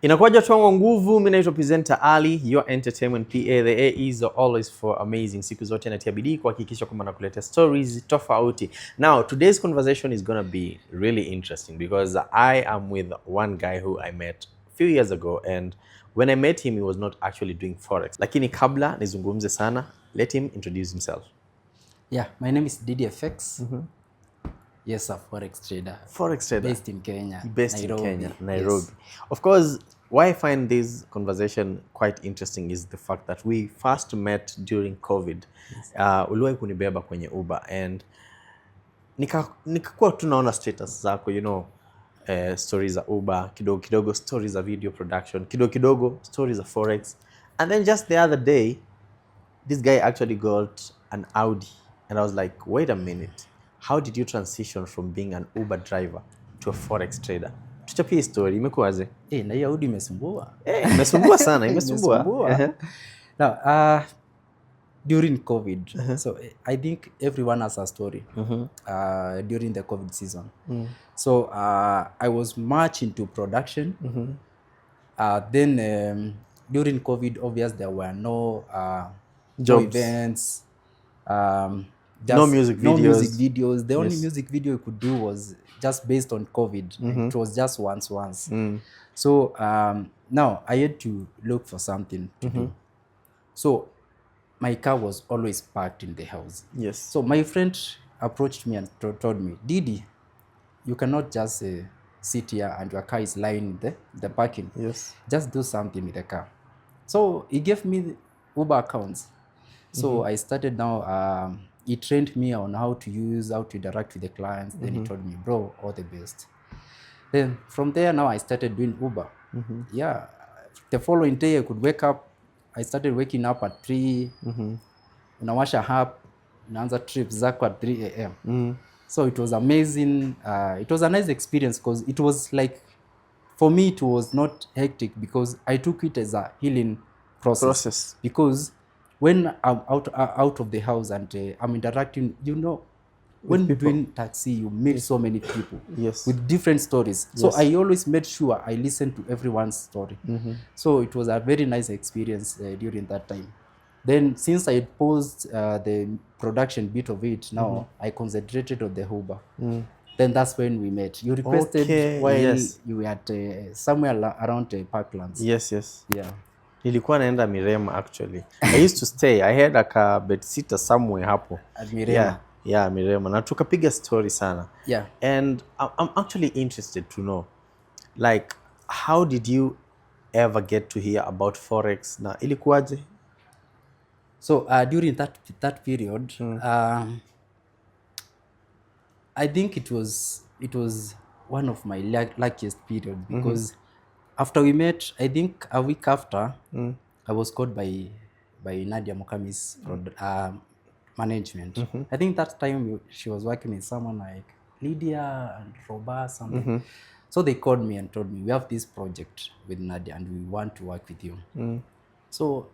Inakuwaje tuango nguvu, mimi naitwa presenter Ali, your entertainment PA. The A is always for amazing. Siku zote natia bidii kuhakikisha kwamba nakuleta stories tofauti. Now, today's conversation is going to be really interesting because I am with one guy who I met a few years ago, and when I met him he was not actually doing Forex. Lakini kabla nizungumze sana, let him introduce himself. Yeah, my name is Didy FX. Yes, a Forex trader. Forex trader. Based in Kenya. Based Nairobi. in Kenya, Nairobi. Yes. Of course, why I find this conversation quite interesting is the fact that we first met during COVID. Yes. Uliwahi kunibeba kwenye Uber and nikakuwa tunaona status zako, you know, stories za Uber, kidogo kidogo stories za video production, kidogo kidogo stories za Forex. And then just the other day, this guy actually got an Audi. And I was like, wait a minute. How did you transition from being an Uber driver to a Forex trader? Tuchapie story, imekuwaje? Na hiyo Audi imesumbua. Imesumbua sana, imesumbua. Now, during COVID, so I think everyone has a story during the COVID season. So I was much into production. Then during COVID, obviously there were no events. No music videos. The only music video you could do was just based on COVID. It was just once. So now I had to look for something to do. So my car was always parked in the house. Yes. So my friend approached me and told me, Didy, you cannot just sit here and your car is lying in the parking. Yes. Just do something with the car. So he gave me Uber accounts. So I started now, he trained me on how to interact with the clients. Then he told me, bro, all the best. Then from there, now I started doing Uber. Yeah, the following day I could wake up. I started waking up at 3. Unawasha hap, unaanza trips zako at 3 a.m. So it was amazing. It was a nice experience because it was like, for me, it was not hectic because I took it as a healing process. Because when I'm out of the house and I'm interacting, you know, when doing taxi, you meet so many people with different stories. So I always made sure I listened to everyone's story. So it was a very nice experience during that time. Then since I had paused the production bit of it, now I concentrated on the Uber. Then that's when we met. You requested while you were at somewhere around Parklands. Yes. Yeah. Nilikuwa naenda Mirema actually. I used to stay. I had a bed sitter somewhere hapo. At Mirema. Yeah, Mirema. Na tukapiga story sana. Yeah. And I'm actually interested to know, like, how did you ever get to hear about Forex? Na ilikuwaje? So during that period, I think it was one of my luckiest periods because after we met, I think a week after, I was called by Nadia Mukami's management. I think that time she was working with someone like Lydia and Roba, something. So they called me and told me, we have this project with Nadia and we want to work with you. So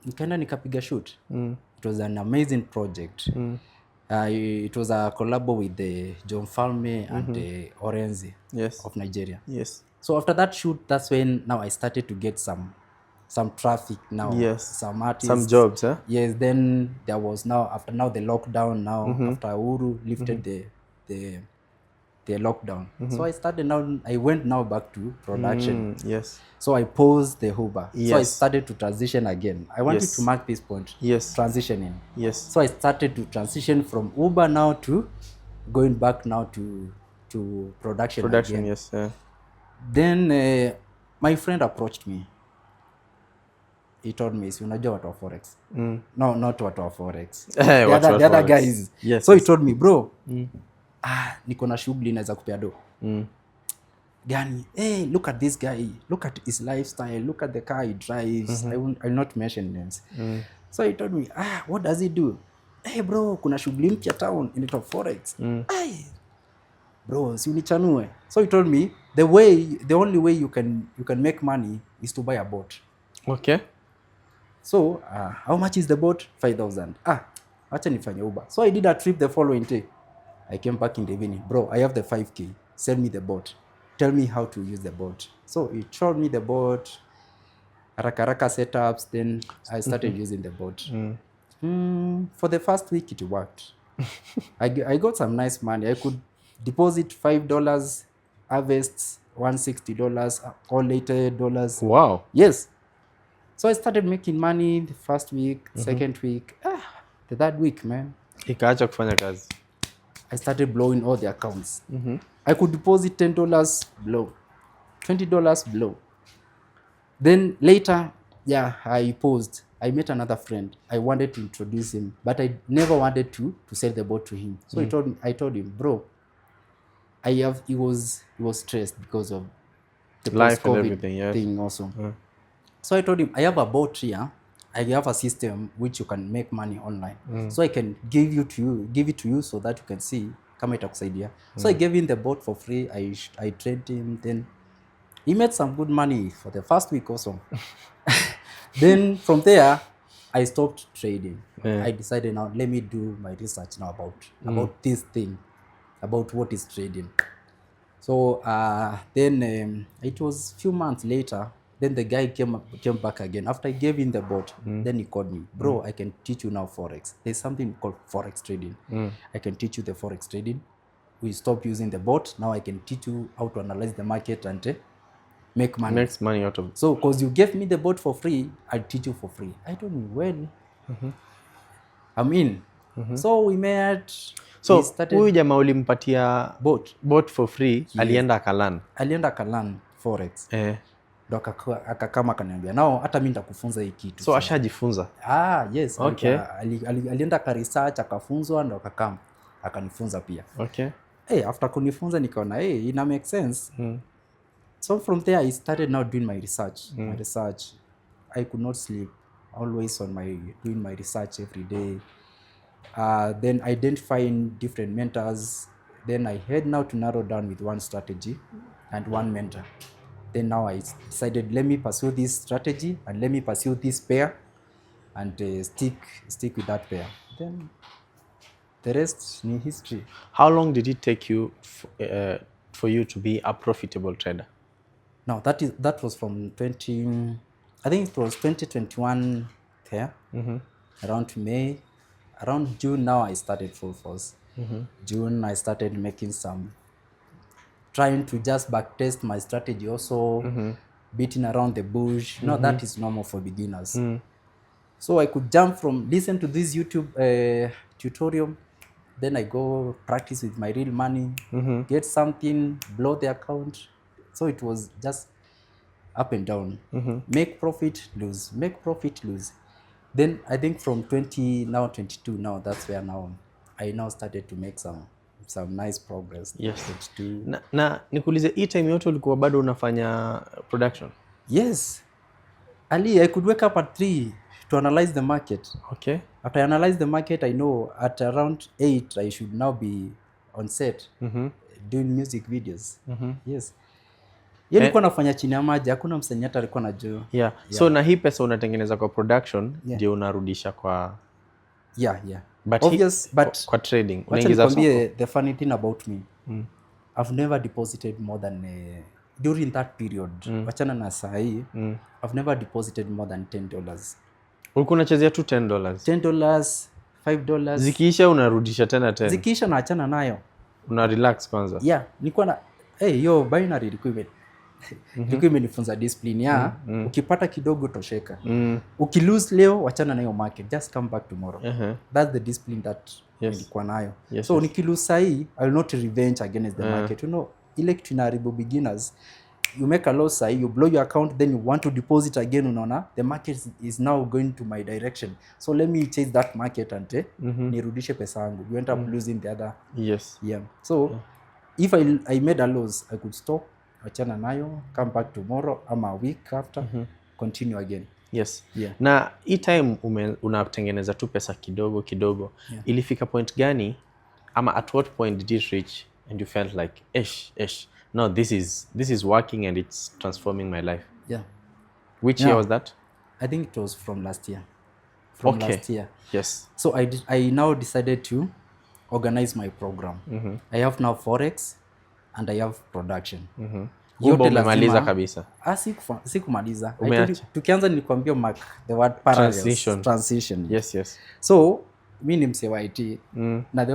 nikaenda nikapiga shoot. It was an amazing project. It was a collabo with the John Falme and Orenzi of Nigeria. Yes. So after that shoot, that's when now I started to get some traffic now. Yes. Some artists. Some jobs, huh? Yes. Then there was after the lockdown after Uhuru lifted the lockdown. So I went back to production. Yes. So I paused the Uber. Yes. So I started to transition again. I wanted to mark this point. Yes. Transitioning. Yes. So I started to transition from Uber now to going back now to production again. Yes. Yeah. Then my friend approached me. He told me, unajua watu wa Forex. No, not watu wa Forex. The other guys. Yes. So he told me, bro, niko na shughuli naweza kupea do. Gani, hey, look at this guy. Look at his lifestyle. Look at the car he drives. I will not mention names. So he told me, what does he do? Hey bro, kuna shughuli mpya town inaitwa Forex. Hey, bro, si unichanue. So he told me, the only way you can make money is to buy a boat. Okay. So how much is the boat? 5,000. Acha nifanye Uber. So I did a trip the following day. I came back in the evening. Bro, I have the 5K. Sell me the boat. tell me how to use the bot. So he showed me the bot, haraka setups, then I started using the bot. For the first week it worked. I got some nice money. I could deposit $5, harvest $160, all later dollars. Wow. Yes. So I started making money the first week, second week, the third week, man. Ikaacha kufanya kazi. I started blowing all the accounts. I could deposit $10, blow, $20, blow. Then later, I paused. I met another friend. I wanted to introduce him, but I never wanted to sell the bot to him. So I told him, bro, he was stressed because of the Life and post-COVID everything, yes. thing also. So I told him, I have a bot here. I have a system which you can make money online. So I can give it to you so that you can see kama itakusaidia. So I gave him the bot for free. I trained him. Then he made some good money for the first week also. Then from there, I stopped trading. I decided now, let me do my research now about this thing, about what is trading. So then it was a few months later, then the guy came back again. After I gave him the bot, then he called me. Bro, I can teach you now Forex. There's something called Forex trading. I can teach you the Forex trading. We stopped using the bot. Now I can teach you how to analyze the market and make money. Makes money out of it. So, because you gave me the bot for free, I'll teach you for free. I told him, well, I'm in. So we met. So huyu jamaa ulimpatia bot for free, yes. Alienda akalan Forex. Ndo akakama akaniambia, nao hata mimi nitakufunza hii kitu. So ashajifunza? Yes. Okay. Alienda ka research akafunzwa, ndo akakama akanifunza pia. Okay. After kunifunza nikaona ina make sense. So from there I started now doing my research. My research, I could not sleep. Always doing my research every day. Then identifying different mentors. Then I had now to narrow down with one strategy and one mentor. Then now I decided, let me pursue this strategy and let me pursue this pair and stick with that pair. Then the rest is history. How long did it take you for you to be a profitable trader? No, that was from 2021 there, around May. Around June now I started full force. June I started making trying to just backtest my strategy also, beating around the bush. That is normal for beginners. So I could listen to this YouTube tutorial, then I go practice with my real money, get something, blow the account. So it was just up and down. Make profit, lose, make profit, lose. Then I think from 22 now, that's where now I now started to make some nice progress. Yes. Na nikuulize, hii time yote ulikuwa bado unafanya production? Yes. I could wake up at 3 to analyze the market. Okay. After I analyze the market, I know at around 8 I should now be on set doing music videos. Yes. Nilikuwa nafanya chini ya maji, hakuna msanii hata alikuwa anajua. Yeah. So na hii pesa unatengeneza kwa production, ndio unarudisha kwa But obvious, but kwa trading. Unaingiza soko. The funny thing about me, I've never deposited more than during that period. Wachana na saa hii, I've never deposited more than $10. Ulikuwa unachezea tu $10? $10, $5. Zikiisha unarudisha tena 10. Zikiisha naachana nayo. Una relax kwanza. Yeah, nilikuwa na binary requirement. Ilikuwa imenifunza discipline ukipata kidogo tosheka. Ukilose leo wachana na hiyo market, just come back tomorrow. That's the discipline that nilikuwa nayo. So nikilose sahi, I will not revenge against the market. Ile kitu inaharibu beginners. You make a loss sahi, you blow your account, then you want to deposit again, unaona the market is now going to my direction, so let me chase that market and nirudishe pesa yangu. You end up losing the other. So if I made a loss, I could stop, achana nayo, come back tomorrow ama a week after, continue again. Na hii time unatengeneza tu pesa kidogo kidogo, ilifika point gani ama at what point did it reach and you felt like no, this is working and it's transforming my life? Which year was that? I think it was from last year. Last year. Yes. So I now decided to organize my program. I have now Forex, and I have production. Uba umemaliza kabisa. Sikumaliza. Umeacha. Tukianza nilikwambia the word parallels. Transition. Yes. So mi ni mse wa IT na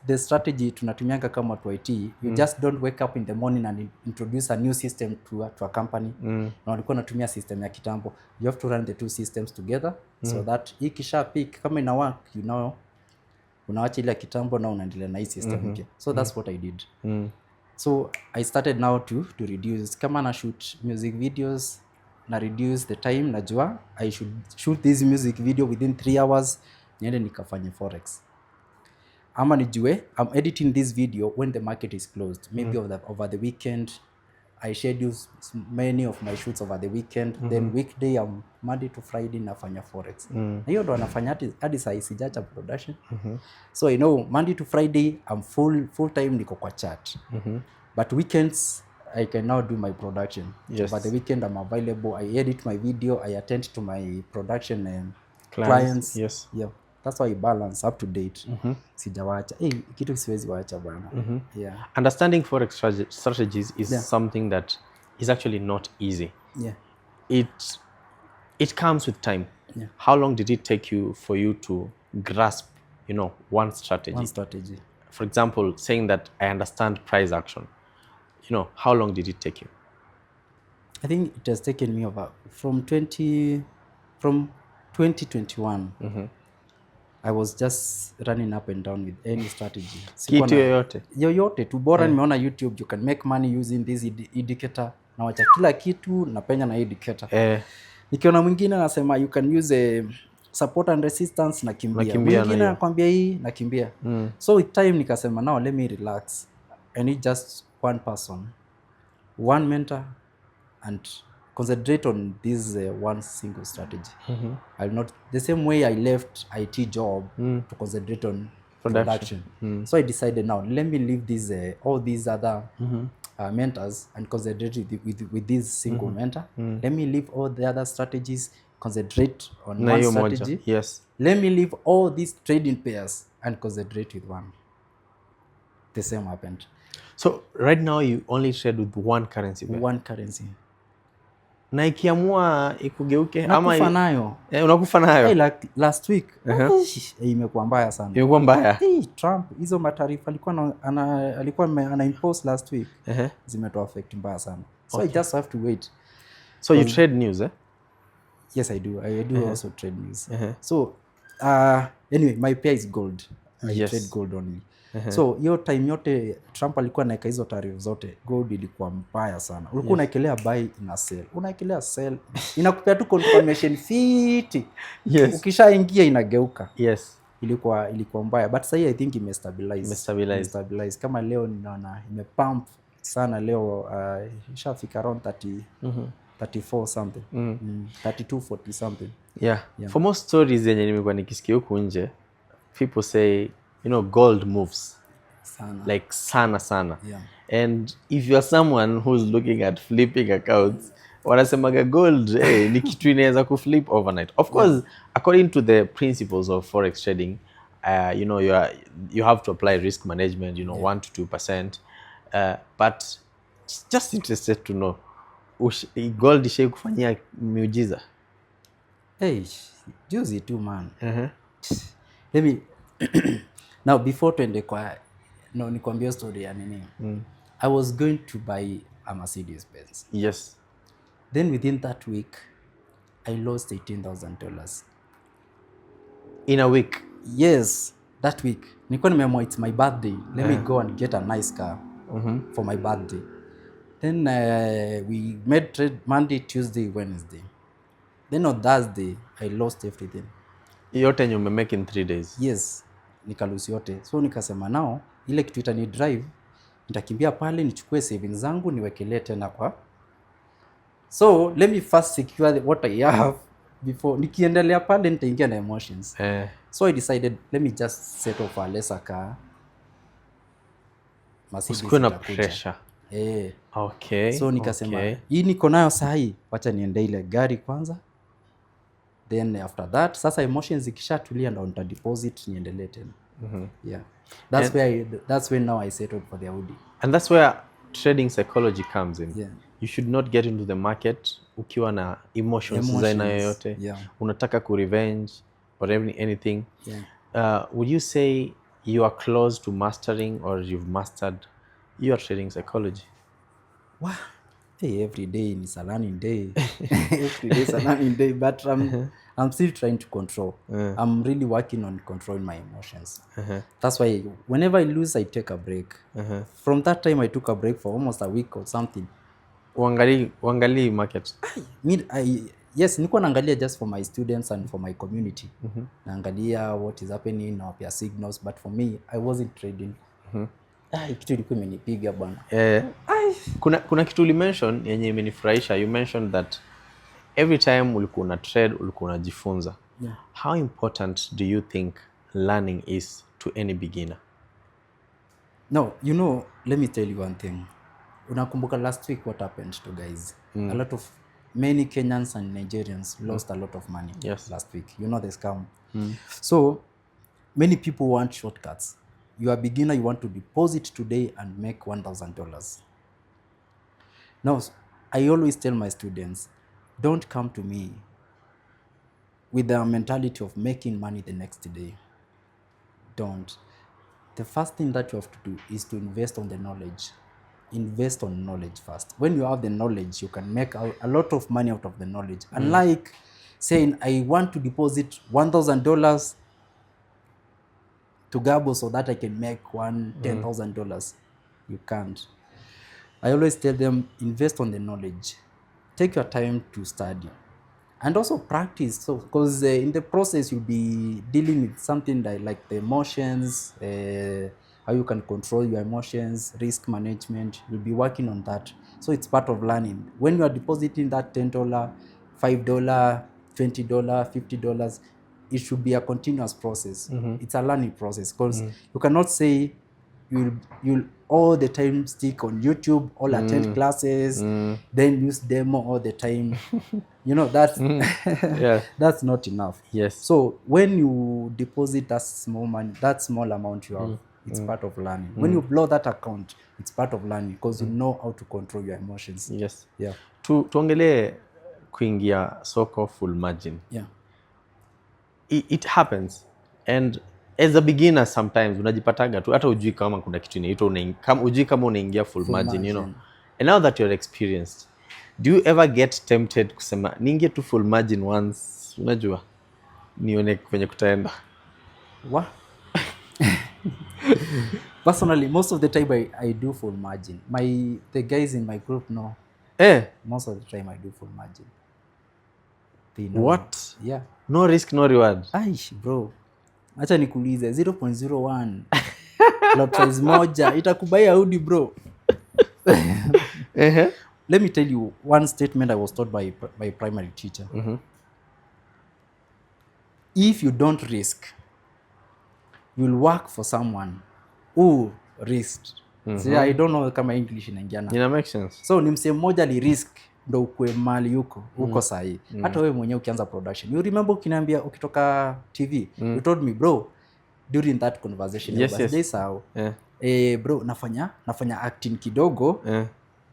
the strategy tunatumianga kama watu wa IT, you just don't wake up in the morning and introduce a new system to a company. Na walikuwa natumia system ya kitambo. You have to run the two systems together so that ikisha pick kama ina work, you know, unawacha ile kitambo na unaendelea na hii system mpya. So that's what I did. So I started now to reduce. Kama na shoot music videos, na reduce the time, najua I should shoot this music video within 3 hours, niende nikafanye forex. Ama nijue I'm editing this video when the market is closed, maybe over the weekend. I schedule many of my shoots over the weekend. Then weekday I'm Monday to Friday nafanya forex. Na hiyo ndo anafanya hadi saa sijacha production. So I know Monday to Friday I'm full time niko kwa chat. But weekends I can now do my production. Yes. But the weekend I'm available. I edit my video. I attend to my production and clients. Yes. Yeah. That's why I balance up to date. Sijawacha. Kitu siwezi wacha bwana. Yeah. Understanding forex strategies is something that is actually not easy. Yeah. It comes with time. Yeah. How long did it take you for you to grasp, one strategy? One strategy. For example, saying that I understand price action. How long did it take you? I think it has taken me from 2021. I was just running up and down with any strategy. Kitu yoyote tu bora nimeona YouTube you can make money using this indicator, na wacha kila kitu na penya na indicator. Nikiona mwingine anasema you can use a support and resistance na kimbia. Mwingine anakuambia hii na kimbia. So with time nikasema now let me relax. I need just one person, one mentor, and concentrate on this one single strategy. I'll not the same way I left IT job to concentrate on production. So I decided now let me leave these all these other mentors and concentrate with this single mentor. Let me leave all the other strategies, concentrate on one strategy. Yes. Let me leave all these trading pairs and concentrate with one. The same happened. So right now you only trade with one currency pair? One currency. Na ikiamua ikugeuke ama unakufa nayo. Unakufa nayo. Like last week. Imekuwa mbaya sana. Imekuwa mbaya. Trump hizo matarifa alikuwa ana impose last week. Zimeto affect mbaya sana. So I just have to wait. So you trade news, eh? Yes, I do. I do also trade news. So anyway, my pair is gold. I trade gold only. So hiyo time yote Trump alikuwa anaeka hizo tarifu zote, gold ilikuwa mbaya sana. Ulikuwa unaekelea buy na sell. Unaekelea sell. Inakupea tu confirmation fit. Ukishaingia inageuka. Ilikuwa mbaya. But sasa I think imestabilize. Kama leo ninaona imepump sana leo, ishafika around 34 something. 3240 something. Yeah. For most stories zenye nimekuwa nikisikia huku nje, people say gold moves sana. And if you are someone who's looking at flipping accounts, wanasemaga gold ni kitu inaweza kuflip overnight. Of course, according to the principles of forex trading, you have to apply risk management, 1 to 2%. But just interested to know, gold ishai kufanyia miujiza? Juzi tu man. Let me now before tuende kwa nikwambia story ya nini. I was going to buy a Mercedes Benz. Yes. Then within that week I lost $18,000. In a week? Yes, that week. Nilikuwa nimeamua it's my birthday. Let me go and get a nice car for my birthday. Then we made trade Monday, Tuesday, Wednesday. Then on Thursday I lost everything. Yote yenye umemake in 3 days? Yes. Nikalusi yote. So nikasema nao ile kitu itani drive, nitakimbia pale nichukue savings zangu niwekelee tena kwa. So let me first secure what I have before nikiendelea pale nitaingia na emotions. So I decided let me just set off a lesser car. Usikue na pressure. Okay. So nikasema hii niko nayo sahi, wacha niende ile gari kwanza. Then after that, sasa emotions ikishatulia ndo nita deposit niendelee tena. Yeah. That's when now I settled for the Audi. And that's where trading psychology comes in. Yeah. You should not get into the market ukiwa na emotions za aina yoyote. Yeah. Unataka ku revenge or anything. Yeah. Would you say you are close to mastering or you've mastered your trading psychology? Wow. Hey, every day is a learning day. Every day is a learning day, but I'm still trying to control. I'm really working on controlling my emotions. That's why whenever I lose, I take a break. From that time, I took a break for almost a week or something. Uangali market. Yes, niko naangalia just for my students and for my community. Naangalia what is happening, nawapea signals, but for me, I wasn't trading. Kitu ilikuwa imenipiga bwana. Kuna kitu ulimention yenye imenifurahisha. You mentioned that every time ulikuwa una trade ulikuwa unajifunza. Yeah. How important do you think learning is to any beginner? No, let me tell you one thing. Unakumbuka last week what happened to guys? Many Kenyans and Nigerians lost a lot of money last week. The scam. So many people want shortcuts. You are a beginner, you want to deposit today and make $1,000. Now, I always tell my students, don't come to me with the mentality of making money the next day. Don't. The first thing that you have to do is to invest on the knowledge. Invest on knowledge first. When you have the knowledge, you can make a lot of money out of the knowledge. Unlike saying, I want to deposit $1,000 to Gabo so that I can make $10,000. You can't. I always tell them, invest on the knowledge. Take your time to study. And also practice. So, because in the process, you'll be dealing with something like the emotions, how you can control your emotions, risk management. You'll be working on that. So it's part of learning. When you are depositing that $10, $5, $20, $50, it should be a continuous process. It's a learning process, because you cannot say you'll all the time stick on YouTube, all attend classes, then use demo all the time. That's that's not enough. Yes. So when you deposit that small money, that small amount you have, it's part of learning. When you blow that account, it's part of learning, because you know how to control your emotions. Yes. Yeah. Tuongelee kuingia soko full margin. Yeah. It happens, and as a beginner sometimes unajipataga tu hata ujui kama kuna kitu inaitwa ujui kama unaingia full margin, And now that you're experienced, do you ever get tempted kusema niingie tu full margin once, unajua nione kwenye kutaenda? What? Personally, most of the time I do full margin. The guys in my group know. Most of the time I do full margin. They know. What? Yeah. No risk, no reward. Aish, bro. Acha nikuulize 0.01 lot size moja itakubaia Audi, bro. Let me tell you one statement I was taught by a primary teacher. If you don't risk, you'll work for someone who risked. So I don't know kama English inaingiana. Ina make sense. So ni msee mmoja ali risk ndo ukue mali uko sahi. Hata wewe mwenyewe ukianza production. You remember ukiniambia ukitoka TV, you told me, bro, during that conversation, yes. Bro, nafanya acting kidogo.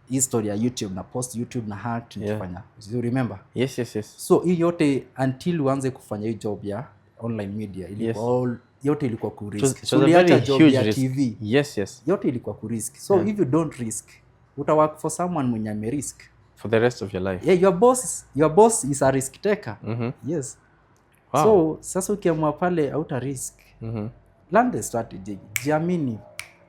History ya YouTube, na post YouTube na act nifanya. You remember? Yes. So hii yote until uanze kufanya hii job ya online media ilikuwa yote ilikuwa ku risk. So uliacha job ya risk. TV. Yes. Yote ilikuwa ku risk. So if you don't risk, uta work for someone mwenye ame risk for the rest of your life. Yeah, your boss is a risk taker. Yes. Wow. So sasa ukiamua pale auta risk. Learn the strategy. Jiamini.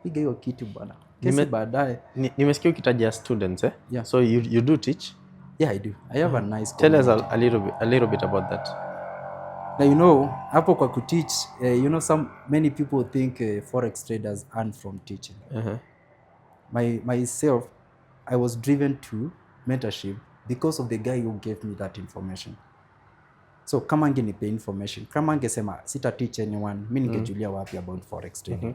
Piga hiyo kitu bwana. Kesi baadaye. Nimesikia ukitaja students Yeah. So you do teach? Yeah, I do. I have a nice Tell us a little bit about that. Now, hapo kwa kuteach, many people think forex traders earn from teaching. Myself, I was driven to mentorship because of the guy who gave me that information. So kama angenipa information, kama angesema sita teach anyone, mimi ningejulia wapi about forex trading.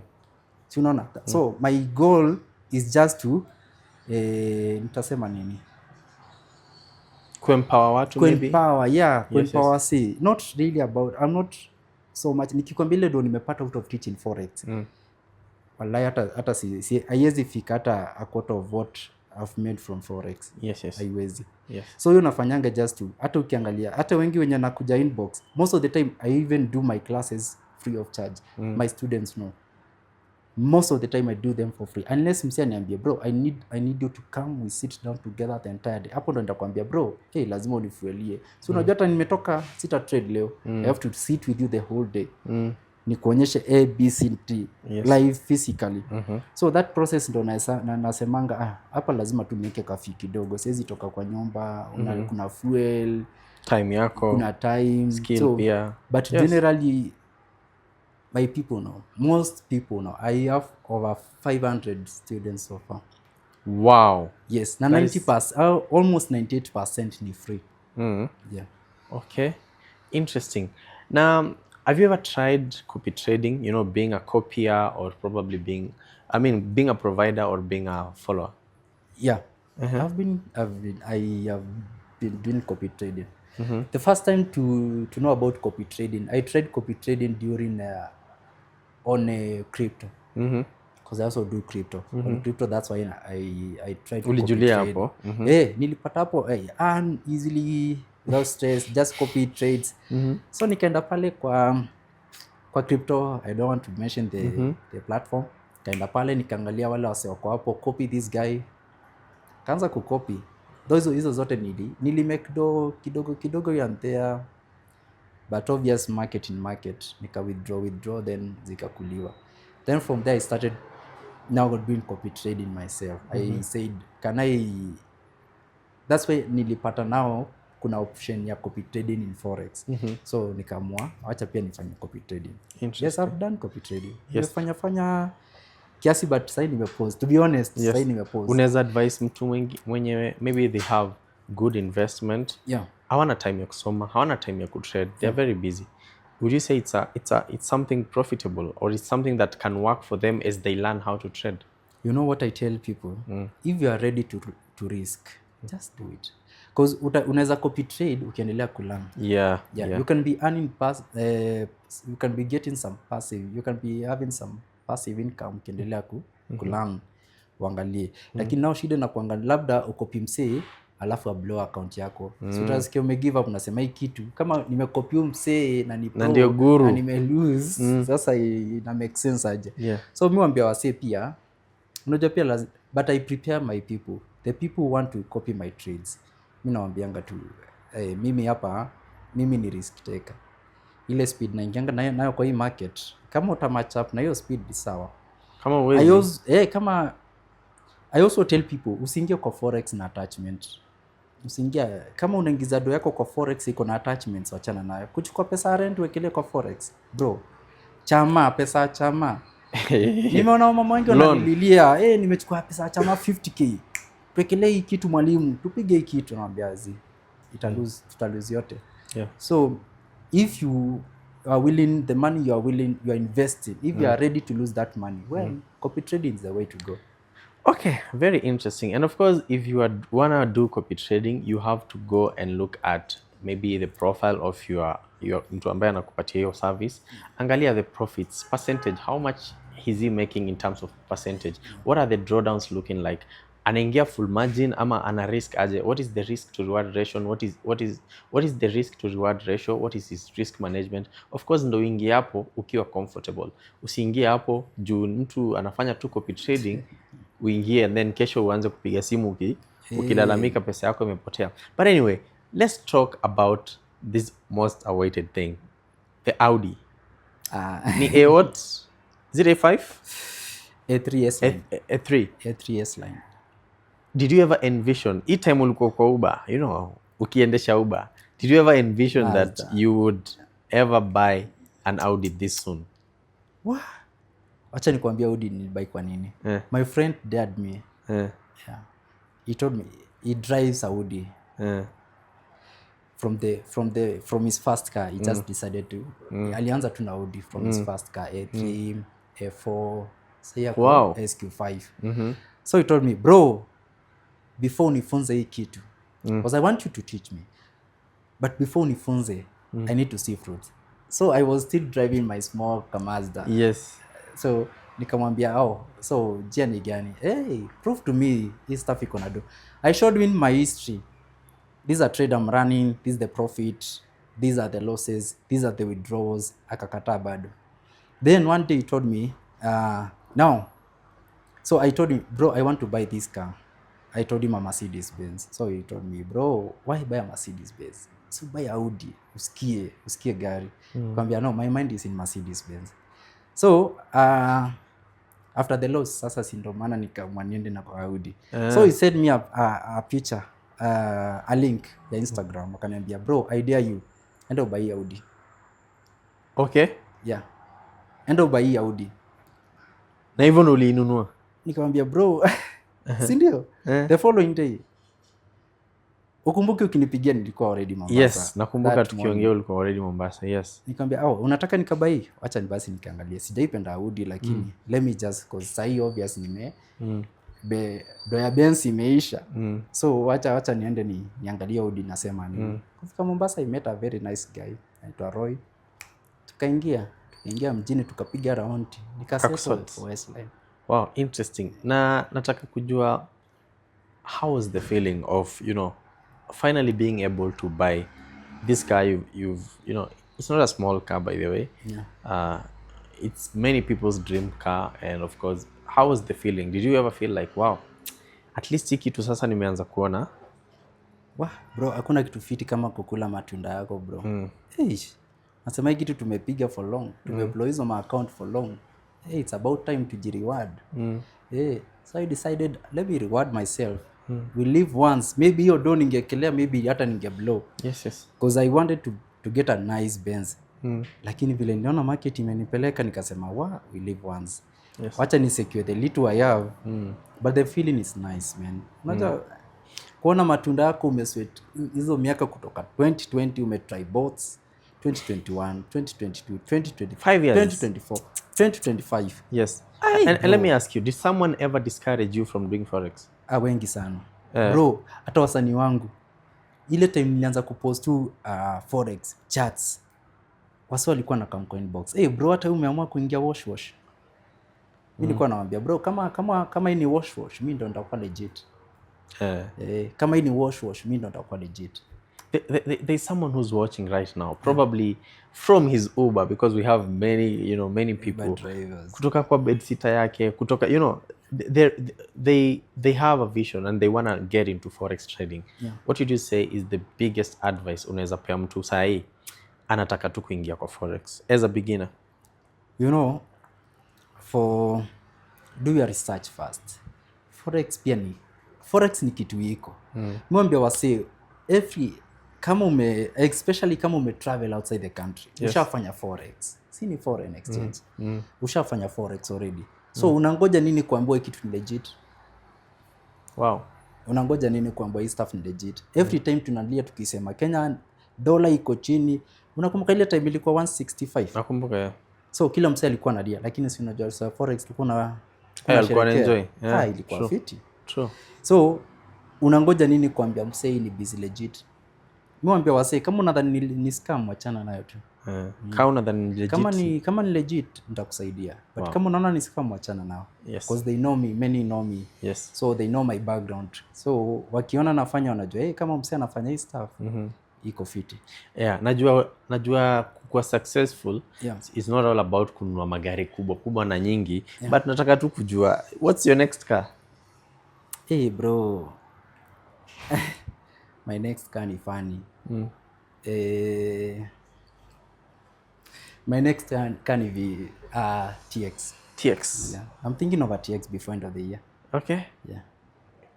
So unaona? So my goal is just to nitasema nini? Kuempower watu maybe. Kuempower, see. Not really about, I'm not so much nikikwambia ndo nimepata out of teaching forex. Wallahi hata si haiwezi fika hata a quarter of what I've made from Forex. Yes. Haiwezi. Yes. So hiyo nafanyanga just to, hata ukiangalia hata wengi wenye nakuja inbox, most of the time I even do my classes free of charge. My students know. Most of the time I do them for free, unless msi aniambia bro I need you to come, we sit down together the entire day. Hapo ndo nitakwambia bro, hey, lazima unifuelie. So unajua hata nimetoka sita trade leo, I have to sit with you the whole day, nikuonyeshe ABCD live physically. So that process ndo nasemanga hapa lazima tu niweke kafi kidogo, siwezi toka kwa nyumba, kuna fuel, time yako, kuna time, skill so, pia. but generally my people know, most people know. I have over 500 students so far. Wow. Yes, na 90%, almost 98% ni free. Yeah. Okay, interesting. Now, have you ever tried copy trading, you know, being a copier or probably being a provider or being a follower? Yeah. I have been doing copy trading. The first time to know about copy trading, I tried copy trading during on a crypto, because I also do crypto. On crypto, that's why I tried to copy trade. Nilipata hapo earn easily without stress, just copy trades. So nikaenda pale kwa crypto, I don't want to mention the platform. Nikaenda pale nikaangalia wale wase wako hapo, copy this guy, kaanza kucopy. Hizo zote nili make do kidogo here and there, but obvious market nika withdraw then zikakuliwa. Then from there I started now doing copy trading myself. I said that's why nilipata now kuna option ya copy trading in Forex. So nikaamua acha pia nifanye copy trading. Yes, I've done copy trading. Yes. Nimefanya kiasi, but sasa nimepause, to be honest. Sasa nimepause. Unaweza advise mtu mwenye maybe they have good investment, hawana time ya kusoma, hawana time ya kutrade, they are very busy. Would you say it's something profitable, or it's something that can work for them as they learn how to trade? You know what I tell people? If you are ready to risk, just do it. Because unaweza copy trade ukiendelea kulearn. Yeah. You can be earning you can be getting some passive, you can be having some passive income ukiendelea kulearn, uangalie. Lakini now shida na kuangalia labda ukopi msee alafu blow account yako. So utasikia ume-give up, unasema hii kitu kama nimecopy msee na ni pro, ndio guru na nime-lose, sasa ina make sense aje? So mimi waambia wasee pia, unajua pia but I prepare my people, the people who want to copy my trades. Mimi nawaambianga tu mimi hapa, mimi ni risk taker. Ile speed naingianga nayo kwa hii market, kama utamatch up na hiyo speed ni sawa. Kama uwezi I also tell people usiingie kwa Forex na attachment. Usiingia kama unaingiza do yako kwa Forex iko na attachments, wachana nayo. Kuchukua pesa rent uwekelee kwa Forex, bro. Pesa chama. Nimeona mama wengi wanalilia, nimechukua pesa chama 50k. Tuwekelee hii kitu mwalimu, tupige hii kitu, naambia tutalose yote. So if you are willing, the money you are investing, if you are ready to lose that money, well, copy trading is the way to go. Okay, very interesting. And of course, if you wanna do copy trading, you have to go and look at maybe the profile of your mtu ambaye anakupatia hiyo service. Angalia the profits percentage, how much is he making in terms of percentage? What are the drawdowns looking like? Anaingia full margin ama ana risk aje? What is the risk to reward ratio? What is the risk to reward ratio? What is his risk management? Of course ndo uingie hapo ukiwa comfortable. Usiingie hapo juu mtu anafanya tu copy trading uingie and then kesho uanze kupiga simu ukilalamika pesa yako imepotea. But anyway, let's talk about this most awaited thing, the Audi. Ni A what? 0A5? A3S line. A3 line. Did you ever envision, hii time ulikuwa kwa Uber, you know, ukiendesha Uber, did you ever envision that you would ever buy an Audi this soon? What? Acha nikwambia Audi nilibuy kwa nini? My friend dared me. He told me he drives Audi. From his first car, he just decided to. Alianza tu na Audi from his first car, A3, A4, wow. SQ5. So he told me, bro, before unifunze hii kitu, because I want you to teach me, but before unifunze, I need to see fruits. So I was still driving my small Mazda. Yes. So Nikamwambia so njia ni gani? Hey, prove to me hii stuff iko na do. I showed him my history. These are trade I'm running, this is the profit, these are the losses, these are the withdrawals. Akakataa bado. Then one day he told me, now, so I told him, bro, I want to buy this car. I told him a Mercedes Benz. So he told me, bro, why buy a Mercedes Benz? So buy Audi, usikie gari. Kwambia, no, my mind is in Mercedes Benz. So after the loss, sasa si ndo maana nikaamua niende na kwa Audi. So he sent me a picture, a link ya Instagram. Akaniambia, bro, I dare you, enda ubai Audi. Okay. Yeah. Enda ubai Audi. Na hivyo ndo uliinunua? Nikamwambia, bro, si ndio? The following day. Ukumbuke ukinipigia nilikuwa already Mombasa. Yes, nakumbuka tukiongea ulikuwa already Mombasa. Yes. Nikamwambia, unataka nikabai? Acha basi nikaangalia. Sijaipenda Audi lakini let me just cause sahi obvious do ya Benz imeisha. So acha niende niangalie Audi nasema nini. Kufika Mombasa I met a very nice guy anaitwa Roy. Tukaingia mjini tukapiga round. Nikasettle for Westline. Wow, interesting. Na nataka kujua how was the feeling of, finally being able to buy this car you've it's not a small car, by the way. Yeah. It's many people's dream car, and of course, how was the feeling? Did you ever feel like, wow, at least hii kitu sasa nimeanza kuona? Bro, hakuna kitu fiti kama kukula matunda yako, bro. Nasema hii kitu tumepiga for long. Tumeploy hizo ma account for long. It's about time to reward. So I decided, let me reward myself. We live once. Maybe hiyo do ningekelea, maybe hata ningeblow. Yes. Because I wanted to get a nice Benz. Lakini vile niona market imenipeleka nikasema, we live once. Yes. Wacha ni secure the little I have. But the feeling is nice, man. Unajua kuona matunda yako umesweat hizo miaka kutoka 2020 umetry boats, 2021, 2022, 2025, 5 years. 2024, 2025. Yes. And let me ask you, did someone ever discourage you from doing Forex? Wengi sana. Bro, hata wasanii wangu. Ile time nilianza kupost tu Forex charts. Wasi walikuwa na coin box. Bro, hata umeamua kuingia wash. Mimi nilikuwa nawaambia, bro, kama hii ni wash, mimi ndo nitakuwa legit. Kama hii ni wash, mimi ndo nitakuwa legit. There's someone who's watching right now, probably from his Uber, because we have many people kutoka kwa bedsitter yake, kutoka they have a vision and they want to get into Forex trading. What would you say is the biggest advice unaweza pea mtu sahi anataka tu kuingia kwa Forex as a beginner? Do your research first. Forex ni kitu iko. Mwambie wase especially kama ume travel outside the country. Yes. Ushafanya Forex. Si ni foreign exchange. Ushafanya Forex already. So unangoja nini kuambiwa kitu ni legit? Wow. Unangoja nini kuambiwa hii stuff ni legit? Every time tunalia tukisema Kenya dollar iko chini. Unakumbuka ile time ilikuwa 165? Nakumbuka, yeah. So kila msee alikuwa analia, lakini si unajua Forex tulikuwa na enjoy. Ilikuwa fiti. True. So unangoja nini kuambia msee ni busy legit? Mwambie wasee kama unadhani ni scam achana nayo tu. Kama unadhani ni legit. Kama ni legit nitakusaidia. But kama unaona ni scam achana nao. Yes. Because they know me, many know me. Yes. So they know my background. So wakiona nafanya wanajua, kama msee anafanya hii stuff, iko fiti. Yeah, najua kuwa successful is not all about kununua magari kubwa na nyingi, but nataka tu kujua what's your next car? Bro. My next car ni funny. My next car ni TX. TX. Yeah. I'm thinking of a TX before end of the year. Okay. Yeah.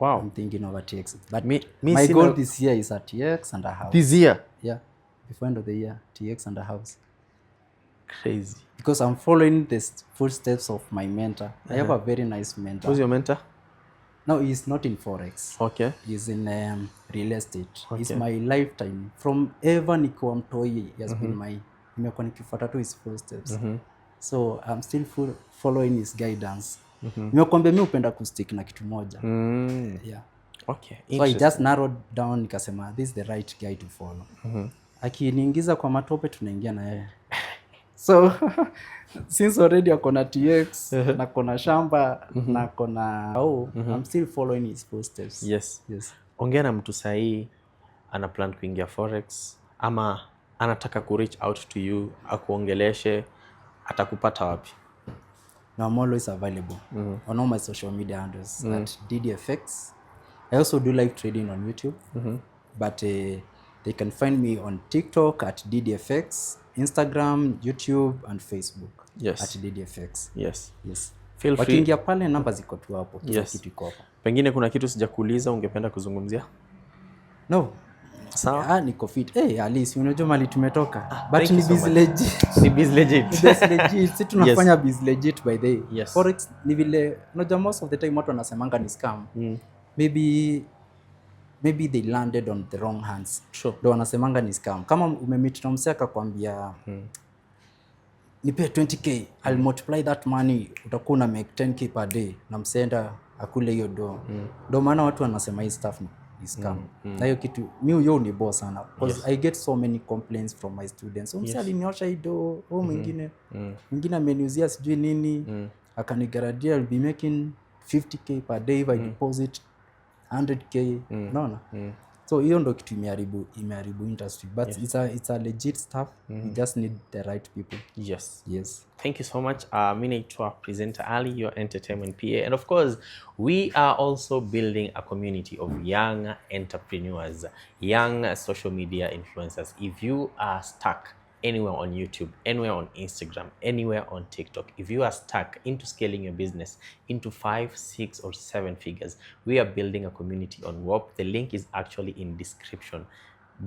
Wow. I'm thinking of a TX. But my goal this year is a TX and a house. This year? Yeah. Before end of the year, TX and a house. Crazy. Because I'm following the footsteps of my mentor. I have a very nice mentor. Who's your mentor? No, he's not in Forex. Okay. He's in real estate. Okay. It's my lifetime. From ever nikiwa mtoi, he has been nimekuwa nikifuata tu his footsteps. So I'm still following his guidance. Nimekwambia mimi upenda kustick na kitu moja. Yeah. Okay. So I just narrowed down nikasema this is the right guy to follow. Akiniingiza kwa matope tunaingia na yeye. So since already akona TX na kona shamba na kona I'm still following his footsteps. Yes. Yes. Ongea na mtu sahii ana plan kuingia forex ama anataka ku reach out to you akuongeleshe, atakupata wapi? Now I'm always available on all my social media handles at DDFX. I also do live trading on YouTube, but they can find me on TikTok at DDFX, Instagram, YouTube, and Facebook Yes. at DDFX. Yes. Yes. Feel free. Wakiingia pale namba ziko tu hapo, kila Yes. kitu iko hapo. Pengine kuna kitu sijakuuliza ungependa kuzungumzia? No. Sawa. Niko fit. Alice, unajua mali tumetoka. Thank But you ni so busy much. legit. Ni biz legit. Busy legit. Si tunafanya busy legit by the way. Yes. Forex ni vile, unajua most of the time watu wanasemanga ni scam. Maybe they landed on the wrong hands. Sure. Ndio wanasemanga ni scam. Kama umemeet na msee akakwambia nipe 20k, I'll multiply that money, utakuwa una make 10k per day na msenda akule hiyo do. Ndio maana watu wanasema hii stuff ni scam. Na hiyo kitu mimi yo ni boss sana because I get so many complaints from my students. So msee aliniosha hii do, mwingine ameniuzia sijui nini, akanigaradia I'll be making 50k per day if I deposit 100k. Unaona? So hiyo ndo kitu imeharibu industry, but it's a legit stuff. You just need the right people. Yes. Thank you so much. Mimi naitwa presenter Ali, your entertainment PA, and of course we are also building a community of young entrepreneurs, young social media influencers. If you are stuck anywhere on YouTube, anywhere on Instagram, anywhere on TikTok, if you are stuck into scaling your business into 5, 6, or 7 figures, we are building a community on WOP. The link is actually in description.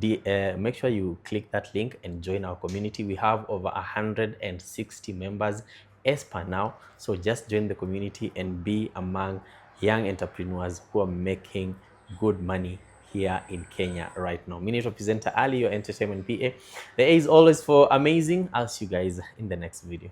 Make sure you click that link and join our community. We have over 160 members as per now. So just join the community and be among young entrepreneurs who are making good money here in Kenya right now. Millionaire presenter Ali, your entertainment PA. The A is always for amazing. I'll see you guys in the next video.